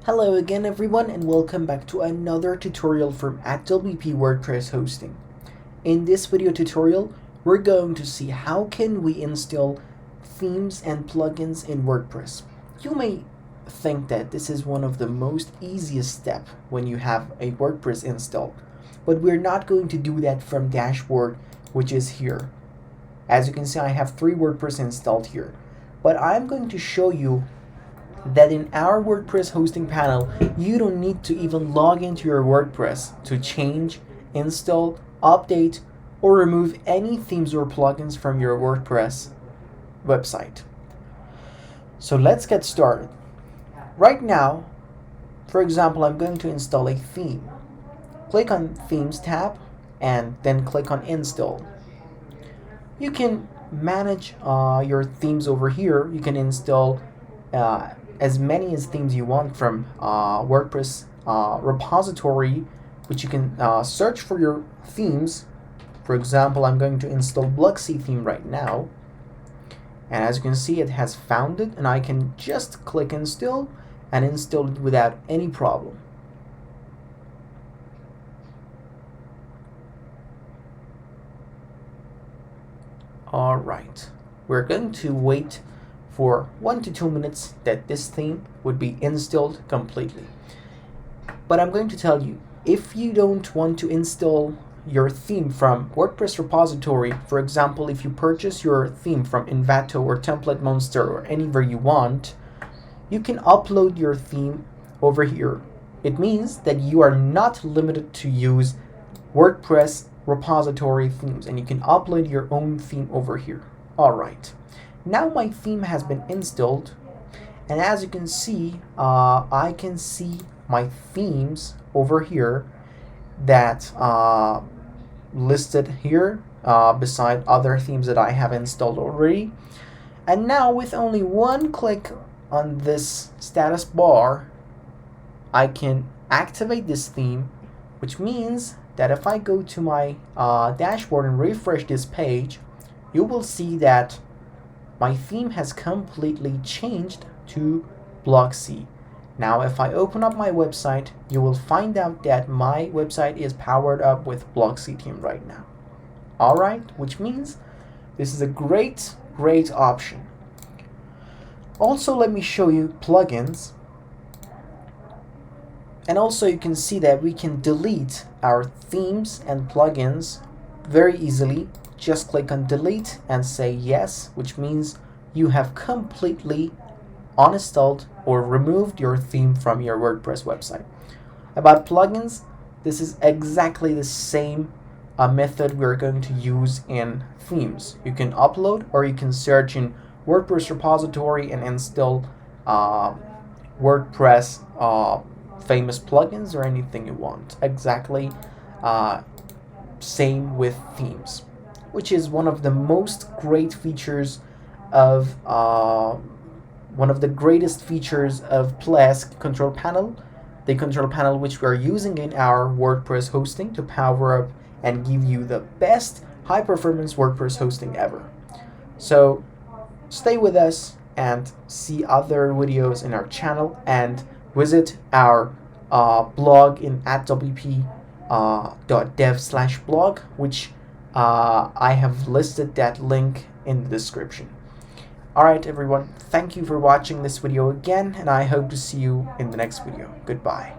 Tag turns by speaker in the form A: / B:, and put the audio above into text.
A: Hello again everyone and welcome back to another tutorial from ATWP WordPress hosting. In this video tutorial, we're going to see how can we install themes and plugins in WordPress. You may think that this is one of the most easiest step when you have a WordPress installed, but we're not going to do that from dashboard, which is here. As you can see, I have 3 WordPress installed here, but I'm going to show you that in our WordPress hosting panel, you don't need to even log into your WordPress to change, install, update, or remove any themes or plugins from your WordPress website. So let's get started. Right now, for example, I'm going to install a theme. Click on Themes tab and then click on Install. You can manage your themes over here. You can install as many as themes you want from WordPress repository, which you can search for your themes. For example, I'm going to install Plesk theme right now, and as you can see, it has found it, and I can just click install and install it without any problem. Alright, we're going to wait for 1 to 2 minutes that this theme would be installed completely. But I'm going to tell you, if you don't want to install your theme from WordPress repository, for example, if you purchase your theme from Envato or Template Monster or anywhere you want, you can upload your theme over here. It means that you are not limited to use WordPress repository themes, and you can upload your own theme over here. Alright. Now my theme has been installed, and as you can see, I can see my themes over here that listed here beside other themes that I have installed already. And now with only one click on this status bar, I can activate this theme, which means that if I go to my dashboard and refresh this page, you will see that my theme has completely changed to Plesk. Now if I open up my website, you will find out that my website is powered up with Plesk theme right now. Alright, which means this is a great option. Also, let me show you plugins. And also you can see that we can delete our themes and plugins very easily. Just click on delete and say yes, which means you have completely uninstalled or removed your theme from your WordPress website. About plugins, this is exactly the same method we're going to use in themes. You can upload or you can search in WordPress repository and install WordPress famous plugins or anything you want. Exactly same with themes, which is one of the most great features of one of the greatest features of Plesk control panel, the control panel which we are using in our WordPress hosting to power up and give you the best high performance WordPress hosting ever. So stay with us and see other videos in our channel, and visit our blog in atwp.dev/blog, which I have listed that link in the description. Alright everyone, thank you for watching this video again, and I hope to see you in the next video. Goodbye.